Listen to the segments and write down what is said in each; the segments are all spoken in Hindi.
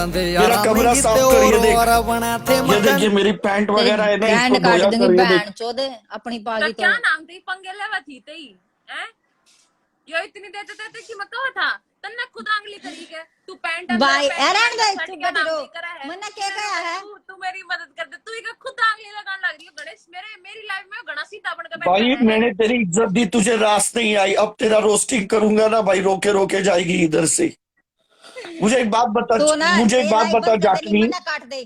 मेरा कमरा साफ कर, ये देख, ये देखिए मेरी पैंट वगैरह है ना, इसको काट धोया देंगे कर, ये देख। बहन चोद अपनी पागी तो क्या नाम थी पंगे लेवा थी तई हैं यो इतनी देते देते कि मत था तन्ने खुद आंगली करी के तू पैंट भाई पैंट एरन दे शर्ट तू क्या बैठी नाम रो नहीं करा है मन्ना क्या कहा है तू मेरी मदद कर दे तू ही खुद आंगली लगाने लग रही है गणेश मेरी लाइफ में गणा सीधा बन के भाई बैठा है मैंने तेरी इज्जत दी, तुझे रास नहीं आई, अब तेरा रोस्टिंग करूंगा ना भाई, रोके रोके जाएगी इधर से। मुझे एक बात बता, तो ना मुझे एक ये बात लाइव बता बंद कर देनी जाटनी, मन्ना काट दे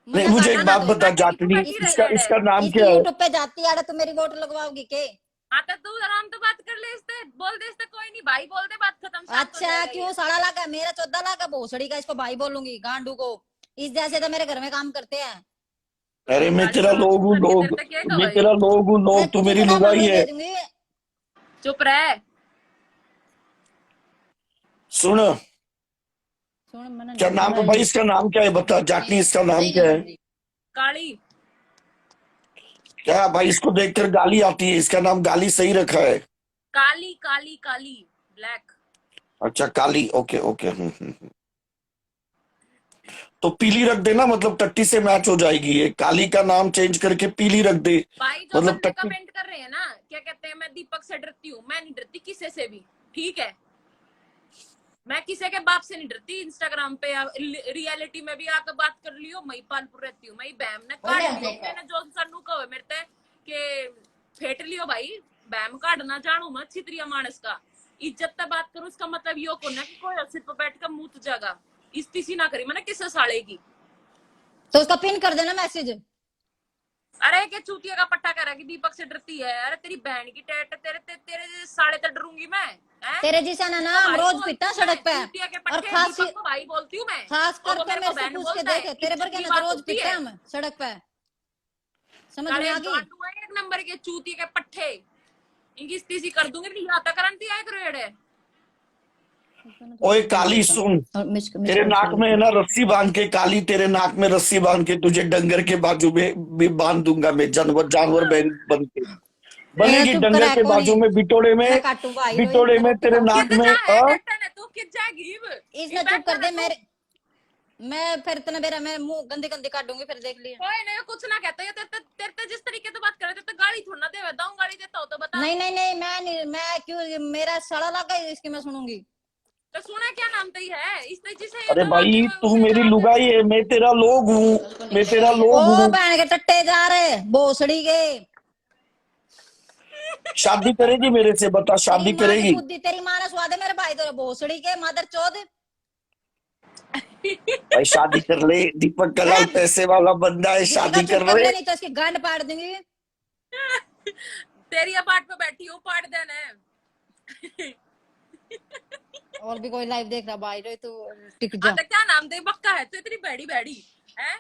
नहीं मन्ना मुझे काट एक ना बात तो बता जाटनी, इसका इसका नाम इसकी क्या है? यूट्यूब पे जाती है तू मेरी वोट लगवाओगी के हाँ तो तू आराम तो बात कर ले इससे बोल दे इससे कोई नहीं भाई बोल दे बात खत्म शांत हो अच्छा जाएगा क्यों ये। साड़ा लागा मेरा 14 लागा भोसड़ी का इसको भाई बोलूंगी गांडू को इस जैसे तो मेरे घर में काम करते हैं अरे मैं गाली तेरा गलौज लोग हूँ, करके लोग, तेरे तक क्या मैं भाई तेरा लोग हूँ, मैं लोग, तू तुझे मेरी तो लुगाई मैं है। दे दूंगी चुप रह सुन, सुन मन्ना क्या नाम है भाई, इसका नाम क्या है बता जाटनी, इसका नाम क्या है? काली क्या भाई, इसको देखकर गाली आती है, इसका नाम गाली सही रखा है? काली काली काली ब्लैक अच्छा काली, ओके ओके, तो पीली रख देना, मतलब टट्टी से मैच हो जाएगी, ये काली का नाम चेंज करके पीली रख दे, भाई जो मतलब बंदे टट्टी। कमेंट कर रहे हैं ना क्या कहते हैं मैं दीपक से डरती हूँ मैं नहीं डरती किसी से भी ठीक है मैं किसी के बाप से नहीं डरती इंस्टाग्राम पे या रियलिटी में भी आकर बात कर लियो मैं पालपुर रहती हूँ मैं बैम ने काट लियो मैंने जो सन्नू कहो मेरे ते के फेट लियो भाई बैम काटना जानू मैं छित्रिया मानस का इज्जत से बात करूं इसका मतलब यो को ना कि कोई सिर पर बैठ कर मुंह जगह इस्तीसी ना करी मैंने किससे साड़ेगी तो उसका पिन कर देना मैसेज अरे के चूतिया का पट्टा करा कि दीपक से डरती है अरे तेरी बहन की टेट तेरे साड़े तक डरूंगी मैं तेरे जैसा ना नाम रोज पीता सड़क पे और खास दीपक को भाई बोलती हूँ मैं खास और वो करके मेरे को मेरे से बहन पूछ के बोलता देखे है तेरे पर क्या इज्जत ना की तो बात रोज होती पीते है हम सड़क पे समझ में साले आ गई गांडू है एक नंबर के चूतिए के पट्टे इनकी इस्तीसी कर दूंगी फिर लाता करंती आए ग्रेड है ओए काली सुन, तेरे नाक में है ना रस्सी बांध के, काली तेरे नाक में रस्सी बांध के तुझे डंगर के बाजू में भी बांध दूंगा मैं, जानवर जानवर बन के बनेगी चुप डंगर करा के कोनी बाजू में, बिटोड़े मैं में, काटू भाई रोई बिटोड़े मैं में रोटी तेरे खाऊंगी नाक किद में। जा है डट्टन है तू किद जा गीब इसने चुप कर दे मेरे मैं फिर तेरे मेरा मैं मुंह गंदी गंदी काटूंगी फिर देख लिया कोई नहीं कुछ ना कहता ये तेरे जिस तरीके से बात कर रहे थे गाली थोड़ा ना देवे दाऊं गाली देता हो तो बता नहीं नहीं नहीं मैं क्यों मेरा सड़ा लगा है इसकी मैं सुनूंगी तो सुना क्या नाम तई है इसने जिसे अरे दो भाई आगे तू उसे मेरी जवाब दे लुगाई है, मैं तेरा लोग हूँ, मैं तेरा ओ लोग हूँ। बहन के टट्टे जा रहे भोसड़ी के शादी करेगी मेरे से, बता तेरी शादी माँ की करेगी? बुद्धि तेरी माँ ने स्वाद है मेरे भाई तो भोसड़ी के मदर चौध भाई शादी कर ले, दीपक कलाल पैसे वाला बंदा है, दीपिका शादी चुप कर कर ले। ले नहीं तो इसकी गांड पाड़ दूंगी तेरी अपार्ट में बैठी हूँ पाट देना है और भी कोई लाइव देख रहा भाई रो तू टिक जा आता क्या नाम दे बक्का है तो इतनी बड़ी बड़ी है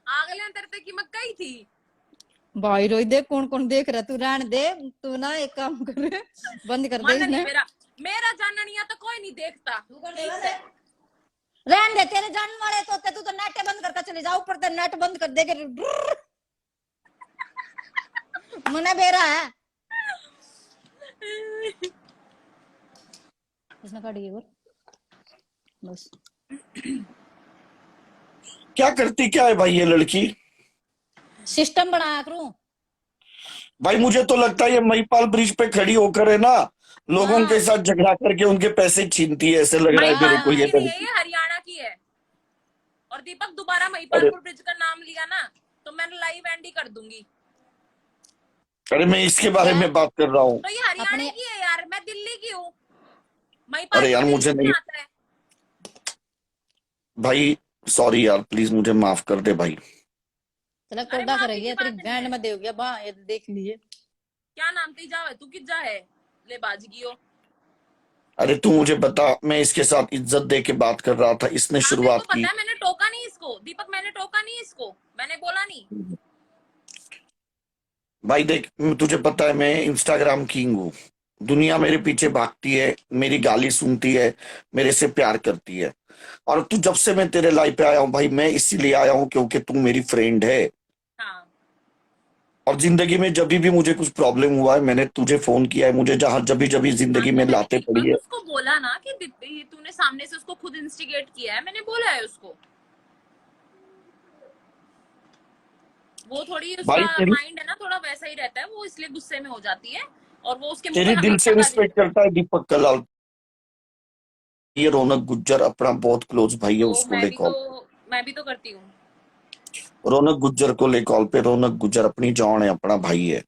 आगले तेरे ते की मक्का ही थी भाई रोई देख कौन कौन देख रहा तू रहन दे तू ना एक काम कर बंद कर दे मन नहीं इसने मेरा जाननिया तो कोई नहीं देखता रहन दे तेरे जानने वाले तो होते तू तो नेट बंद करके चले जा ऊपर तो नेट बंद कर दे के मने बेरा है इसने काट दिया बस क्या करती क्या है भाई ये लड़की? सिस्टम बनाया करूं भाई मुझे तो लगता है ये महिपाल ब्रिज पे खड़ी होकर है ना, लोगों के साथ झगड़ा करके उनके पैसे छीनती है, ऐसे लग रहा है मेरे को ये नहीं है लड़की। ये हरियाणा की है और दीपक दोबारा महिपालपुर ब्रिज का नाम लिया ना तो मैं लाइव एंड ही कर दूंगी अरे मैं इसके बारे में बात कर रहा हूँ। तो ये हरियाणा की है यार मैं दिल्ली की हूँ अरे यार मुझे नहीं आता है भाई, सॉरी यार, प्लीज मुझे माफ कर दे भाई। चला कोडा करेगी तेरी बैंड में दे गया बा ये देख लीजिए क्या नाम थी जावे तू किस जा है ले बाजगी हो अरे तू मुझे बता, मैं इसके साथ इज्जत दे के बात कर रहा था, इसने शुरुआत की। पता है मैंने टोका नहीं इसको दीपक मैंने टोका नहीं इसको मैंने बोला नहीं भाई देख, तुझे पता है मैं इंस्टाग्राम किंग हूँ, दुनिया मेरे पीछे भागती है, मेरी गाली सुनती है, मेरे से प्यार करती है, और तू जब से मैं तेरे लाइव पे आया हूँ भाई, मैं इसीलिए आया हूँ क्योंकि तू मेरी फ्रेंड है। हाँ और जिंदगी में जब भी मुझे कुछ प्रॉब्लम हुआ है मैंने तुझे फोन किया है, मुझे जहां जब भी जिंदगी में लाते पड़ी मैंने है। उसको बोला ना कि तूने सामने से उसको खुद इंस्टिगेट किया है, मैंने बोला है उसको। वो थोड़ी भाई उसका तेरी माइंड है ना थोड़ा वैसा ही रहता है, वो इसलिए गुस्से में हो जाती है और वो उसके मुंह तेरी पे दिल से हमेशा गाली रिस्पेक्ट देती है। करता है दीपक कलाल। ये रौनक गुज्जर अपना बहुत क्लोज भाई है, तो उसको ले कॉल। मैं भी तो करती हूँ। रौनक गुज्जर को ले कॉल पे। रौनक गुज्जर अपनी जान है, अपना भाई है।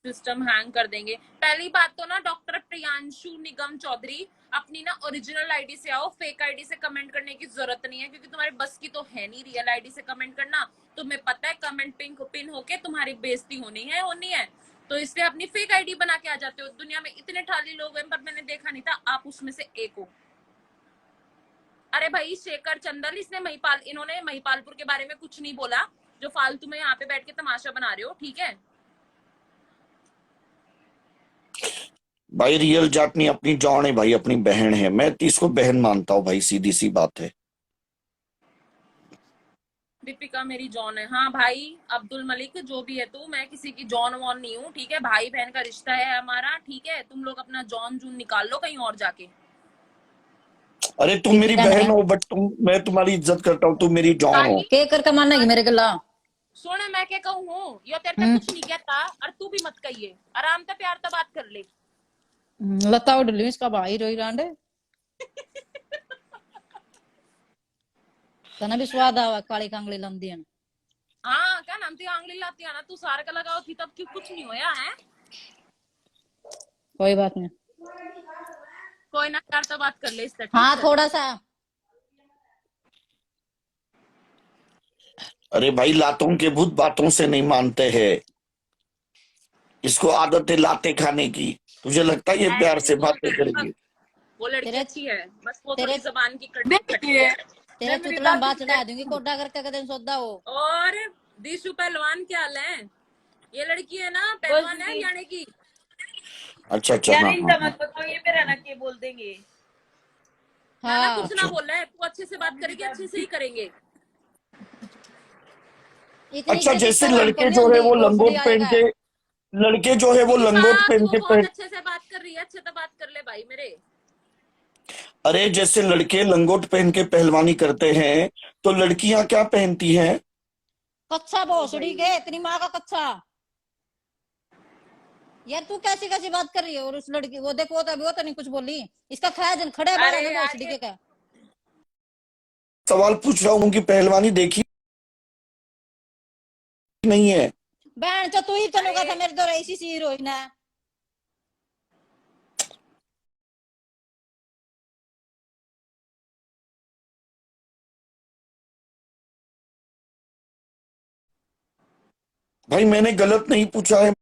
सिस्टम हैंग कर देंगे। पहली बात तो ना डॉक्टर प्रियांशु निगम चौधरी, अपनी ना ओरिजिनल आईडी से आओ, फेक आईडी से कमेंट करने की जरूरत नहीं है, क्योंकि तुम्हारे बस की तो है नहीं रियल आईडी से कमेंट करना। तुम्हें पता है कमेंट पिन होके तुम्हारी बेइज्जती होनी है, तो इसलिए अपनी फेक आईडी बना के आ जाते हो। दुनिया में इतने ठाली लोग हैं पर मैंने देखा नहीं था, आप उसमें से एक हो। अरे भाई शेखर चंदल, इन्होंने महिपालपुर के बारे में कुछ नहीं बोला, जो फालतू में यहाँ पे बैठ के तमाशा बना रहे हो, ठीक है। भाई रियल जाट नहीं, अपनी जान है भाई, अपनी बहन है। मैं इसको बहन मानता हूँ भाई, सीधी सी बात है। दीपिका मेरी जॉन है। हाँ भाई अब्दुल मलिक, जो भी है तू, मैं किसी की जॉन वॉन नहीं हूँ, ठीक है। भाई बहन का रिश्ता है हमारा, ठीक है। तुम लोग अपना जॉन जून निकाल लो कहीं और जाके। अरे तुम मेरी बहन हो, बट मैं तुम्हारी इज्जत करता हूँ, तुम मेरी जान हो। के कर कमाना है मेरे गला। सुन मैं क्या कहूँ, यो तेरे पे कुछ नहीं कहता और तू भी मत कहिए, आराम से प्यार से बात कर ले। लता उडली इसका भाई रोई रांडे तना भी स्वाद आवा काली कांगली लंदी है। हाँ क्या नाम थी, आंगली लाती है ना तू, सार का लगाओ थी तब क्यों कुछ नहीं होया है। कोई बात नहीं। कोई ना, प्यार से बात कर ले इससे। हाँ थोड़ा सा। अरे भाई लातों के भूत बातों से नहीं मानते हैं, इसको आदत है लाते खाने की। तुझे लगता है ये प्यार से बातें करेगी? वो लड़की अच्छी है, बस वो तेरे थोड़ी जबान की कटती है। तेरे चुतला बात चढ़ा दूंगी कोडा करके कदम सौदा हो। और दिशु पहलवान क्या हाल है? ये लड़की है ना पहलवान है हरियाणा की। अच्छा अच्छा। यार हाँ, इनका हाँ, मत बताओ, ये पे रहना के बोल देंगे। हाँ कुछ ना बोल रहा है, तू अच्छे से बात करेगी, अच्छे से ही करेंगे। इतनी अच्छा इज्जत जैसे इसका काम लड़के करनी जो है होती वो भोसड़ी लंगोट पहन आएगा। के, लड़के जो है वो लंगोट पहन तू के बहुत अच्छे से बात कर रही है, अच्छे से बात कर ले भाई मेरे। अरे जैसे लड़के लंगोट पहन के पहलवानी करते हैं, तो लड़कियां क्या पहनती हैं? कच्चा भोसड़ी के इतनी माँ का कच्चा। यार तू कैसी कैसी बात कर रही है। और उस लड़की वो देखो, वो तो नहीं कुछ बोली। इसका खैर खड़े बाहर है भोसड़ी के क्या। सवाल पूछ रहा हूँ कि पहलवानी देखी नहीं है? बहन चो तू ही चलूंगा था मेरे तो ऐसी सी हीरोइन है। भाई मैंने गलत नहीं पूछा है।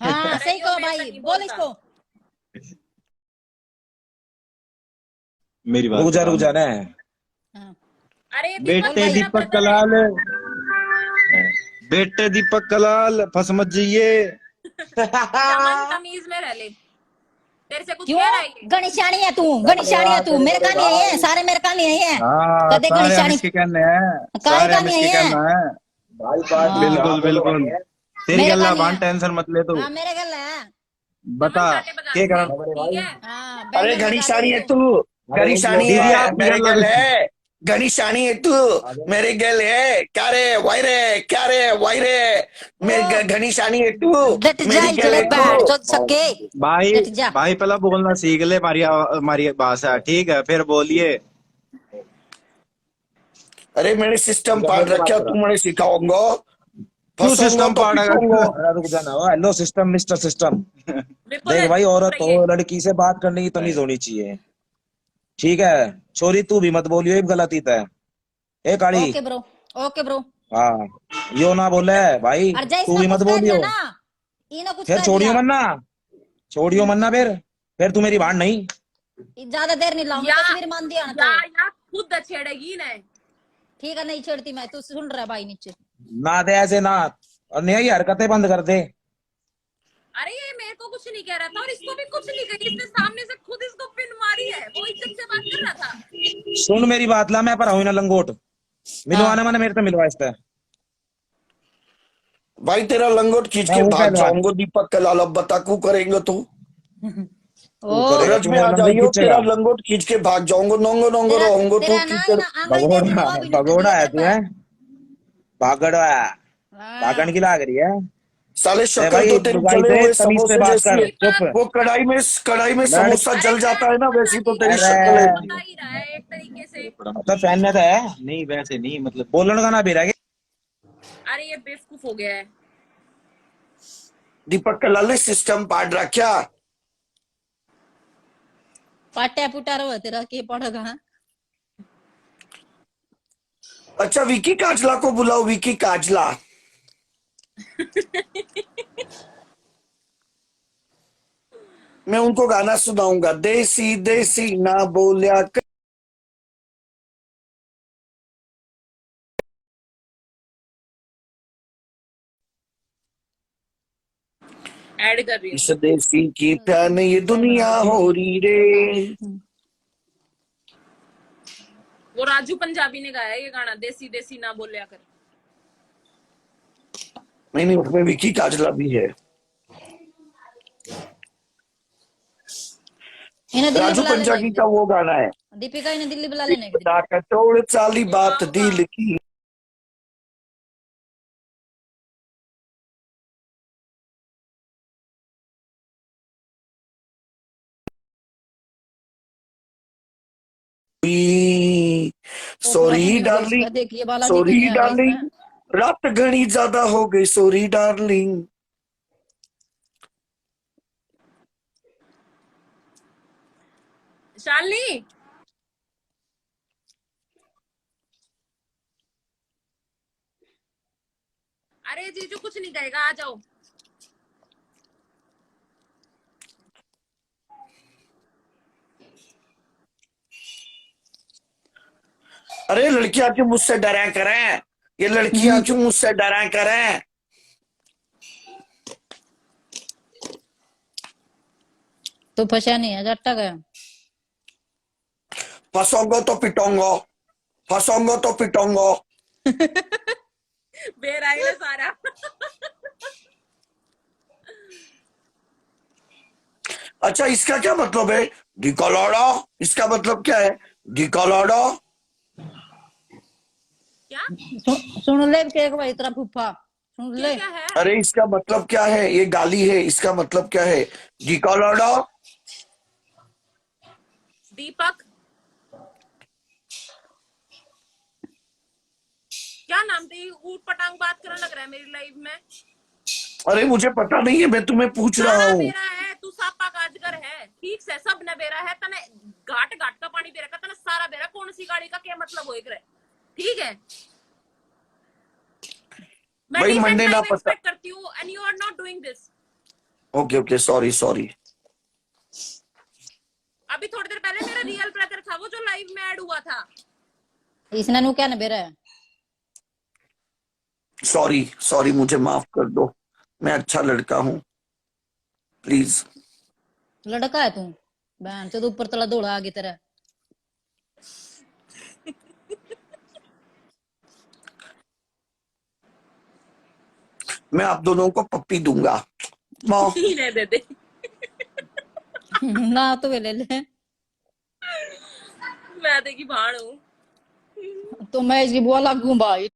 हाँ सही कहो भाई, बोल इसको। मेरी बात रुक जा ना। हाँ। अरे बेटे दीपक कलाल, बेटे दीपक कलाल फंस मत जाइए। तमीज में रह ले, तेरे से कुछ क्यों कह रहा है ये? गणिशानी है तू, गणिशानी है तू। मेरे का नहीं है, सारे मेरे का नहीं है। हाँ कदे सारे हम गणिशानी इसके कहने हैं, काय सारे का हम नहीं इसके है। कहना है। हाँ। बिल्कुल बिल्कुल तेरी मेरे गल्ला का नहीं बान है। टेंशन मत ले तू। हाँ मेरे गल है। बता के कर। ठीक है। हाँ अरे बहने घनीशानी है बता तू, घनीशानी दीदी है, आप मेरे गल्ला गल है। घनीशानी है तू, मेरे गल है। क्या रे वाई रे, क्या रे वाई रे, मेरे घनीशानी है तू, डट जा मेरी गल चले है बैठ तू। जो सके। भाई डट जा। भाई पहला बोलना सीख ले, हमारी भाषा ठीक है फिर बोलिए। अरे मैंने सिस्टम पाट रखा, तू मैंने सिखाऊंगा, तू फंसाऊंगा सिस्टम तो पाड़ेगा। पिटाऊंगा। रुक जाना। Hello system mister system. Vipul देख भाई, औरत रहिए। हो, लड़की से बात करने की तमीज होनी चाहिए, ठीक है। छोरी तू भी मत बोलियो, ये गलती है। ए काली। Okay bro, okay bro. हाँ यो ना बोले भाई, और जय तू भी मत कुछ कह दिया बोलियो। ना, इन्हों कुछ फिर कह छोड़ियो दिया। मन्ना, छोड़ियो मन्ना। फिर तू मेरी भाण नहीं। ज्यादा देर नहीं लाऊंगी, तस्वीर मान दिया ना तो। या खुद छेड़ेगी ना। ठीक है नहीं छेड़ती मैं, तू सुन रहा है भाई नीचे। ना दे ऐसे ना, और नहीं हरकतें बंद कर दे। अरे ये मेरे को कुछ नहीं कह रहा था और इसको भी कुछ नहीं कही, इसने सामने से खुद इसको पिन मारी है, वो इज्जत से बात कर रहा था। सुन मेरी बात ला, मैं पर हूं ना लंगोट, मिलवाना मैंने मेरे से मिलवा इससे। भाई तेरा लंगोट खींच मैं के हूँ भाग पहलवान। जाऊंगा दीपक कलाल, अब बता कू करेंगे तो तू ओ करेगा, रज तू में मेरा आ लंगोट जाइयो, तेरा खींचेगा। लंगोट खींच के भाग जाऊंगा, नोंगो नोंगो तेरा रहूंगा तो तेरा ना टीचर। ना अंगड़ी दे देनी, वो भी नहीं कर भगोड़ा दिया है तेरे तू, पे। है भागड़ है, भागण हाँ। की लाग रही है। साले ए शक्ल भाई तो एक तेरी भाई जले से हुए तमीज से समोसे बात जैसी कर, है। चुप। वो कढ़ाई में लड़। समोसा अरे जल जाता है फैन ना, तो बता वैसी तो दी, तेरी फैन शक्ल तो है। अरे बता ही रहा है एक तरीके से। मतलब फैन में तो है नहीं, वैसे नहीं, मतलब बोलने का ना भी रह गया। अरे ये बेवकूफ हो गया है। दीपक कलाल ने सिस्टम पाड़ रखा। पाट्या पुटा रहो तेरा के पड़ेगा। अच्छा विकी काजला को बुलाओ, विकी काजला। मैं उनको गाना सुनाऊंगा, देसी देसी ना बोलिया ऐड कर रही इस हूँ। देसी की फैन ये दुनिया हो रही रे। वो राजू पंजाबी ने गाया ये गाना, देसी देसी ना बोलिया कर। नहीं नहीं, उसमें विकी काजला भी है। इन्हें दिल्ली राजू बुला लेना पंजाबी एक का दिन, वो गाना है, दीपिका इन्हें दिल्ली बुला लेना एक दिन। बता कचौड़ चाली वो बात आऊंगा। दिल की। ओपरा सॉरी मूवी में देख डार्लिंग, देखिए बालाजी सॉरी कन्या है इसमें। डार्लिंग, रात घनी ज्यादा हो गई, सॉरी डार्लिंग। शालिनी, अरे जीजू कुछ नहीं कहेगा, आ जाओ। अरे लड़कियां क्यों मुझसे डरा करें, ये लड़कियां क्यों मुझसे डरा करें। तो फंसा नहीं है, जट्टा गया। फंसोंगो तो पिटोंगो, फंसोंगो तो पिटोंगो। बेराई है सारा। अच्छा इसका क्या मतलब है, डिकोलोडो, इसका मतलब क्या है, डिकोलोडो। क्या सुन ले के एक भाई तेरा फूफा सुन ये ले। क्या है? अरे इसका मतलब क्या है, ये गाली है, इसका मतलब क्या है, डिकोलोडो। दीपक, क्या नाम थी, ऊट पटांग बात करने लग रहा है मेरी लाइफ में। अरे मुझे पता नहीं है, मैं तुम्हें पूछ रहा सारा हूँ। बेरा है, तू सापा काजगर है, ठीक से सब ने बेरा है, तने घाट घाट का पानी बेरा का, तने सारा बेरा, कौन सी गाड़ी का क्या मतलब हो रहा है, ठीक है। मैं भाई डिसेंट मंडे ना लाइफ पता। एक्सपेक्ट करती हूँ and you are not doing this. Okay okay, sorry sorry. अभी थोड़ी देर पहले मेरा रियल ब्रदर था वो जो लाइव में ऐड हुआ था। इसने नु क्या न बेरा है। सॉरी सॉरी, मुझे माफ कर दो, मैं अच्छा लड़का हूँ, प्लीज। लड़का है तू, बहन से तो ऊपर तला दौड़ा आगे तेरा। मैं आप दोनों को पप्पी दूंगा। इन्हें दे दे। ना तो वे ले ले, मैं देखी भाड़ हूँ। तो मैं इसकी बुआ लागू भाई।